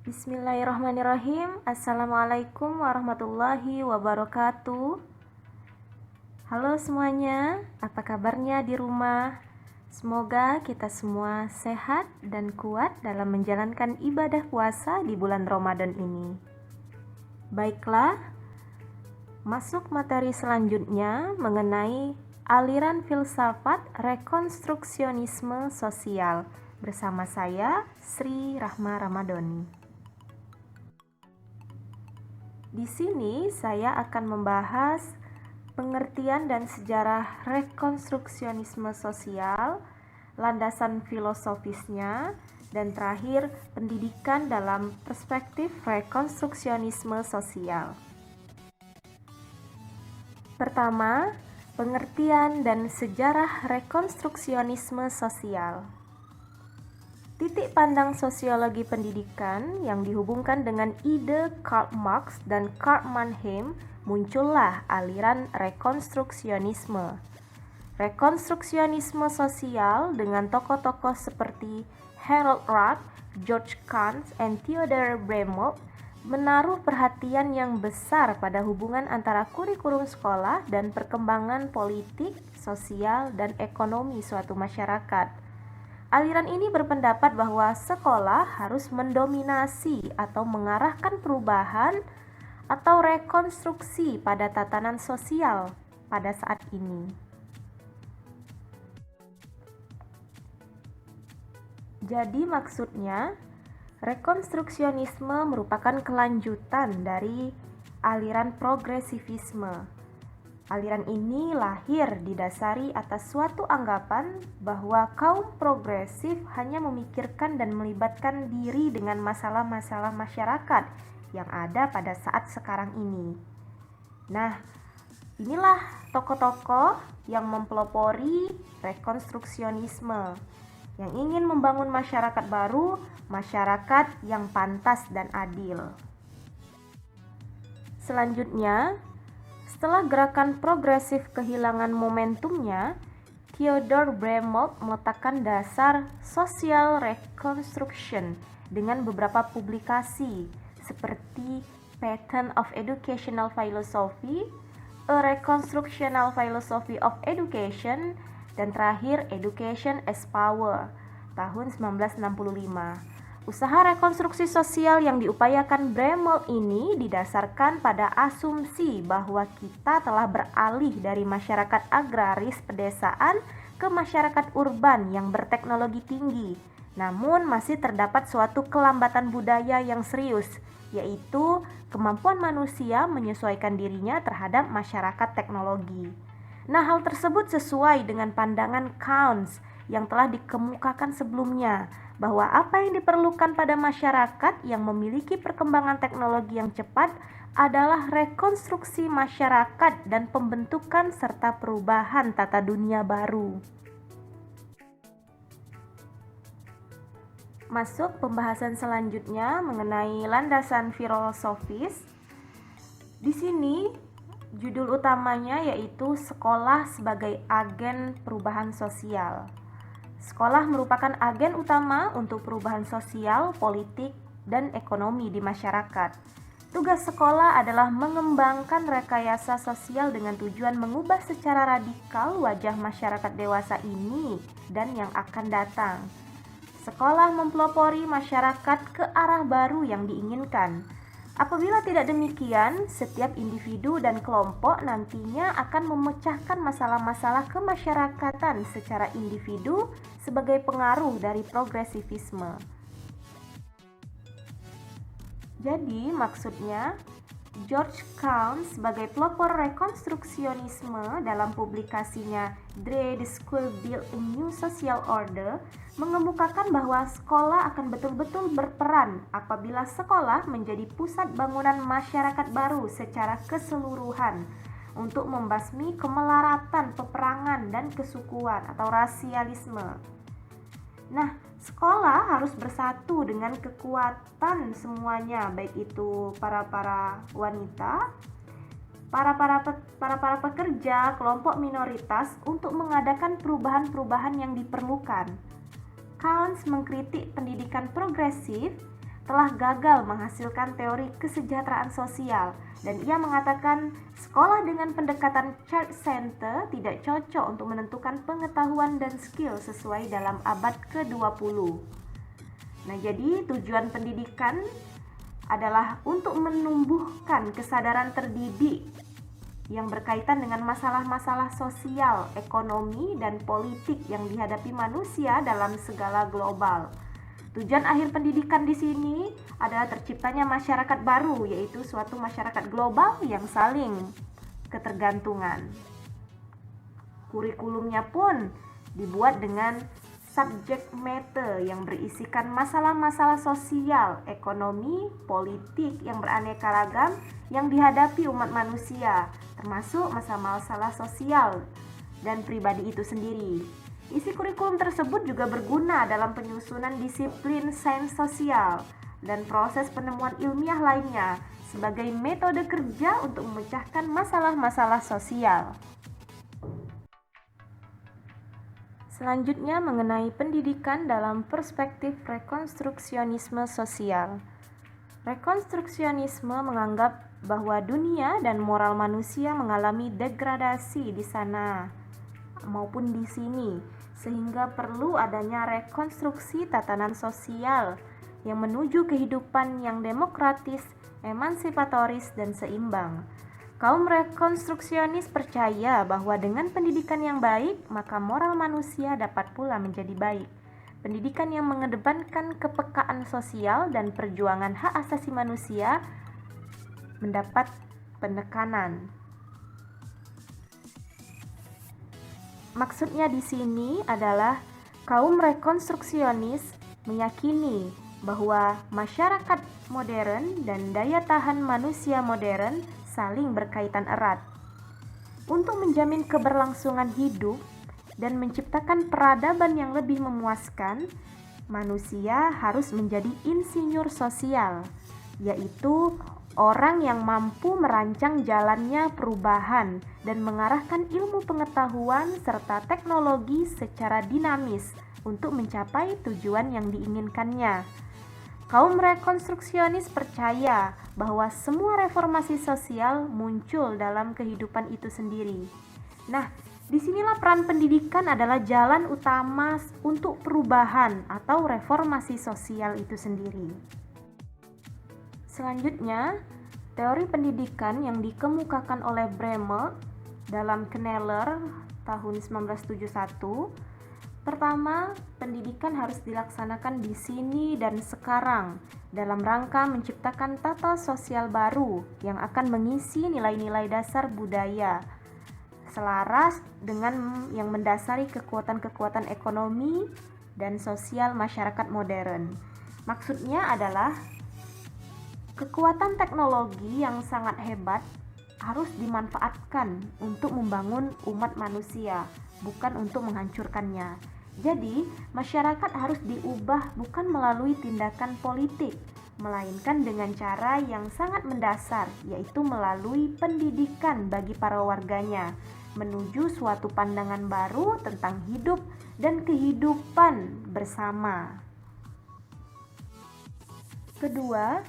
Bismillahirrahmanirrahim. Assalamualaikum warahmatullahi wabarakatuh. Halo semuanya, apa kabarnya di rumah? Semoga kita semua sehat dan kuat dalam menjalankan ibadah puasa di bulan Ramadan ini. Baiklah, masuk materi selanjutnya mengenai aliran filsafat rekonstruksionisme sosial. Bersama saya, Sri Rahma Ramadhani. Di sini saya akan membahas pengertian dan sejarah rekonstruksionisme sosial, landasan filosofisnya, dan terakhir pendidikan dalam perspektif rekonstruksionisme sosial. Pertama, pengertian dan sejarah rekonstruksionisme sosial. Titik pandang sosiologi pendidikan yang dihubungkan dengan ide Karl Marx dan Karl Mannheim, muncullah aliran rekonstruksionisme. Rekonstruksionisme sosial dengan tokoh-tokoh seperti Harold Roth, George Kant, dan Theodor Bremel menaruh perhatian yang besar pada hubungan antara kurikulum sekolah dan perkembangan politik, sosial, dan ekonomi suatu masyarakat. Aliran ini berpendapat bahwa sekolah harus mendominasi atau mengarahkan perubahan atau rekonstruksi pada tatanan sosial pada saat ini. Jadi maksudnya, rekonstruksionisme merupakan kelanjutan dari aliran progresivisme. Aliran ini lahir didasari atas suatu anggapan bahwa kaum progresif hanya memikirkan dan melibatkan diri dengan masalah-masalah masyarakat yang ada pada saat sekarang ini. Nah, inilah tokoh-tokoh yang mempelopori rekonstruksionisme, yang ingin membangun masyarakat baru, masyarakat yang pantas dan adil. Selanjutnya, setelah gerakan progresif kehilangan momentumnya, Theodor Bremel meletakkan dasar social reconstruction dengan beberapa publikasi seperti Pattern of Educational Philosophy, A Reconstructional Philosophy of Education, dan terakhir Education as Power tahun 1965. Usaha rekonstruksi sosial yang diupayakan Bremel ini didasarkan pada asumsi bahwa kita telah beralih dari masyarakat agraris pedesaan ke masyarakat urban yang berteknologi tinggi. Namun masih terdapat suatu kelambatan budaya yang serius, yaitu kemampuan manusia menyesuaikan dirinya terhadap masyarakat teknologi. Nah, hal tersebut sesuai dengan pandangan Kant yang telah dikemukakan sebelumnya, bahwa apa yang diperlukan pada masyarakat yang memiliki perkembangan teknologi yang cepat adalah rekonstruksi masyarakat dan pembentukan serta perubahan tata dunia baru. Masuk pembahasan selanjutnya mengenai landasan filosofis. Di sini judul utamanya yaitu sekolah sebagai agen perubahan sosial. Sekolah merupakan agen utama untuk perubahan sosial, politik, dan ekonomi di masyarakat. Tugas sekolah adalah mengembangkan rekayasa sosial dengan tujuan mengubah secara radikal wajah masyarakat dewasa ini dan yang akan datang. Sekolah mempelopori masyarakat ke arah baru yang diinginkan. Apabila tidak demikian, setiap individu dan kelompok nantinya akan memecahkan masalah-masalah kemasyarakatan secara individu sebagai pengaruh dari progresivisme. Jadi, maksudnya, George Kant sebagai pelopor rekonstruksionisme dalam publikasinya The School Built a New Social Order mengemukakan bahwa sekolah akan betul-betul berperan apabila sekolah menjadi pusat bangunan masyarakat baru secara keseluruhan untuk membasmi kemelaratan peperangan dan kesukuan atau rasialisme. Nah, sekolah harus bersatu dengan kekuatan semuanya, baik itu para wanita, para pekerja, kelompok minoritas untuk mengadakan perubahan-perubahan yang diperlukan. Kant mengkritik pendidikan progresif telah gagal menghasilkan teori kesejahteraan sosial, dan ia mengatakan sekolah dengan pendekatan child center tidak cocok untuk menentukan pengetahuan dan skill sesuai dalam abad ke-20. Nah, jadi tujuan pendidikan adalah untuk menumbuhkan kesadaran terdidik yang berkaitan dengan masalah-masalah sosial, ekonomi, dan politik yang dihadapi manusia dalam skala global. Tujuan akhir pendidikan di sini adalah terciptanya masyarakat baru, yaitu suatu masyarakat global yang saling ketergantungan. Kurikulumnya pun dibuat dengan subject matter yang berisikan masalah-masalah sosial, ekonomi, politik yang beraneka ragam yang dihadapi umat manusia, termasuk masalah-masalah sosial dan pribadi itu sendiri. Isi kurikulum tersebut juga berguna dalam penyusunan disiplin sains sosial dan proses penemuan ilmiah lainnya sebagai metode kerja untuk memecahkan masalah-masalah sosial. Selanjutnya mengenai pendidikan dalam perspektif rekonstruksionisme sosial. Rekonstruksionisme menganggap bahwa dunia dan moral manusia mengalami degradasi di sana maupun di sini, sehingga perlu adanya rekonstruksi tatanan sosial yang menuju kehidupan yang demokratis, emansipatoris, dan seimbang. Kaum rekonstruksionis percaya bahwa dengan pendidikan yang baik, maka moral manusia dapat pula menjadi baik. Pendidikan yang mengedepankan kepekaan sosial dan perjuangan hak asasi manusia mendapat penekanan. Maksudnya di sini adalah kaum rekonstruksionis meyakini bahwa masyarakat modern dan daya tahan manusia modern saling berkaitan erat. Untuk menjamin keberlangsungan hidup dan menciptakan peradaban yang lebih memuaskan, manusia harus menjadi insinyur sosial, yaitu orang yang mampu merancang jalannya perubahan dan mengarahkan ilmu pengetahuan serta teknologi secara dinamis untuk mencapai tujuan yang diinginkannya. Kaum rekonstruksionis percaya bahwa semua reformasi sosial muncul dalam kehidupan itu sendiri. Nah, disinilah peran pendidikan adalah jalan utama untuk perubahan atau reformasi sosial itu sendiri. Selanjutnya, teori pendidikan yang dikemukakan oleh Bremer dalam Kneller tahun 1971. Pertama, pendidikan harus dilaksanakan di sini dan sekarang dalam rangka menciptakan tata sosial baru yang akan mengisi nilai-nilai dasar budaya selaras dengan yang mendasari kekuatan-kekuatan ekonomi dan sosial masyarakat modern. Maksudnya adalah kekuatan teknologi yang sangat hebat harus dimanfaatkan untuk membangun umat manusia, bukan untuk menghancurkannya. Jadi, masyarakat harus diubah bukan melalui tindakan politik, melainkan dengan cara yang sangat mendasar, yaitu melalui pendidikan bagi para warganya, menuju suatu pandangan baru tentang hidup dan kehidupan bersama. Kedua,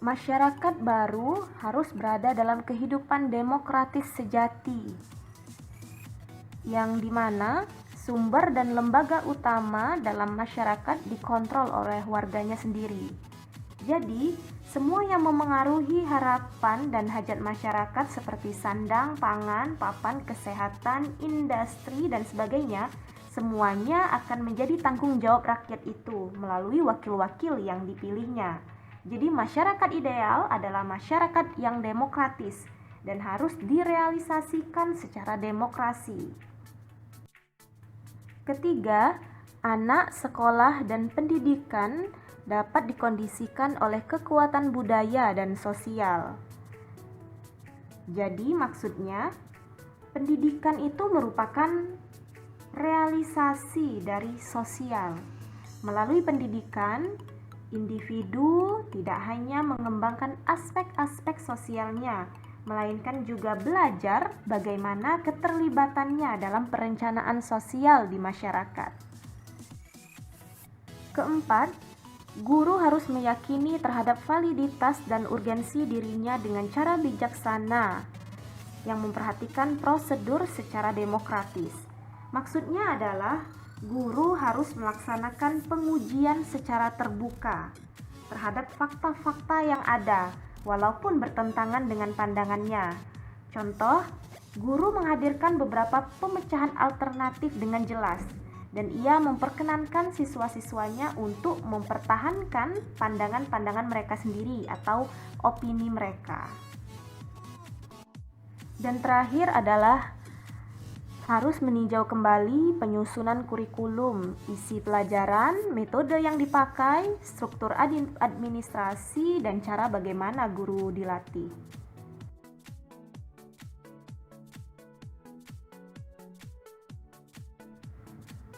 masyarakat baru harus berada dalam kehidupan demokratis sejati, yang dimana sumber dan lembaga utama dalam masyarakat dikontrol oleh warganya sendiri. Jadi, semua yang memengaruhi harapan dan hajat masyarakat seperti sandang, pangan, papan, kesehatan, industri, dan sebagainya, semuanya akan menjadi tanggung jawab rakyat itu melalui wakil-wakil yang dipilihnya. Jadi, masyarakat ideal adalah masyarakat yang demokratis dan harus direalisasikan secara demokrasi. Ketiga, anak, sekolah, dan pendidikan dapat dikondisikan oleh kekuatan budaya dan sosial. Jadi maksudnya, pendidikan itu merupakan realisasi dari sosial. Melalui pendidikan, individu tidak hanya mengembangkan aspek-aspek sosialnya, melainkan juga belajar bagaimana keterlibatannya dalam perencanaan sosial di masyarakat. Keempat, Guru harus meyakini terhadap validitas dan urgensi dirinya dengan cara bijaksana yang memperhatikan prosedur secara demokratis. Maksudnya adalah guru harus melaksanakan pengujian secara terbuka terhadap fakta-fakta yang ada, walaupun bertentangan dengan pandangannya. Contoh, guru menghadirkan beberapa pemecahan alternatif dengan jelas, dan ia memperkenankan siswa-siswanya untuk mempertahankan pandangan-pandangan mereka sendiri atau opini mereka. Dan terakhir adalah harus meninjau kembali penyusunan kurikulum, isi pelajaran, metode yang dipakai, struktur administrasi, dan cara bagaimana guru dilatih.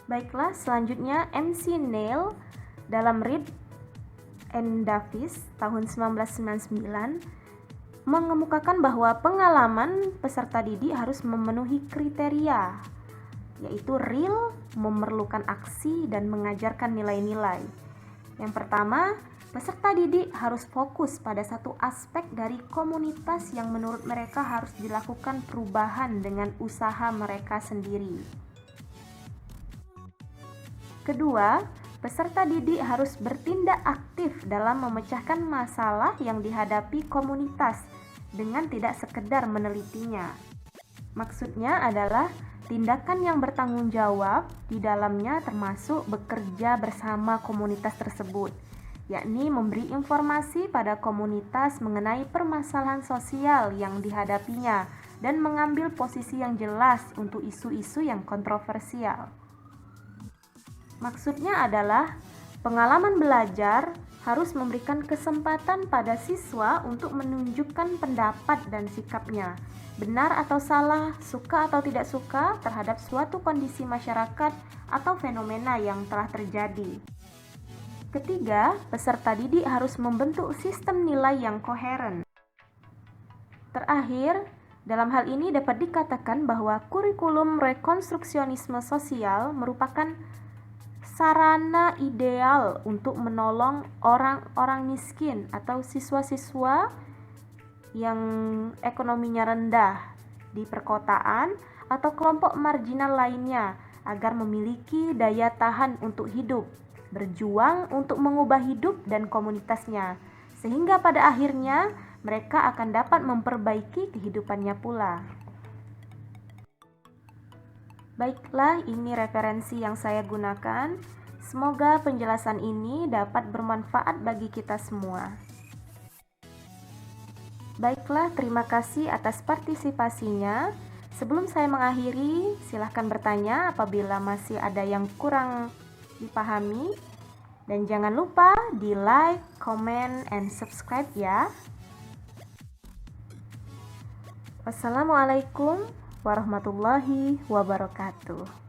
Baiklah, selanjutnya MC Neil dalam Reed and Davis tahun 1999 mengemukakan bahwa pengalaman peserta didik harus memenuhi kriteria, yaitu real, memerlukan aksi, dan mengajarkan nilai-nilai. Yang pertama, peserta didik harus fokus pada satu aspek dari komunitas yang menurut mereka harus dilakukan perubahan dengan usaha mereka sendiri. Kedua, peserta didik harus bertindak aktif dalam memecahkan masalah yang dihadapi komunitas dengan tidak sekedar menelitinya. Maksudnya adalah tindakan yang bertanggung jawab di dalamnya termasuk bekerja bersama komunitas tersebut, yakni memberi informasi pada komunitas mengenai permasalahan sosial yang dihadapinya dan mengambil posisi yang jelas untuk isu-isu yang kontroversial. Maksudnya adalah pengalaman belajar harus memberikan kesempatan pada siswa untuk menunjukkan pendapat dan sikapnya, benar atau salah, suka atau tidak suka terhadap suatu kondisi masyarakat atau fenomena yang telah terjadi. Ketiga, peserta didik harus membentuk sistem nilai yang koheren. Terakhir, dalam hal ini dapat dikatakan bahwa kurikulum rekonstruksionisme sosial merupakan sarana ideal untuk menolong orang-orang miskin atau siswa-siswa yang ekonominya rendah di perkotaan atau kelompok marginal lainnya agar memiliki daya tahan untuk hidup, berjuang untuk mengubah hidup dan komunitasnya, sehingga pada akhirnya mereka akan dapat memperbaiki kehidupannya pula. Baiklah, ini referensi yang saya gunakan. Semoga penjelasan ini dapat bermanfaat bagi kita semua. Baiklah, terima kasih atas partisipasinya. Sebelum saya mengakhiri, silahkan bertanya apabila masih ada yang kurang dipahami. Dan jangan lupa di like, comment, and subscribe ya. Wassalamualaikum warahmatullahi wabarakatuh.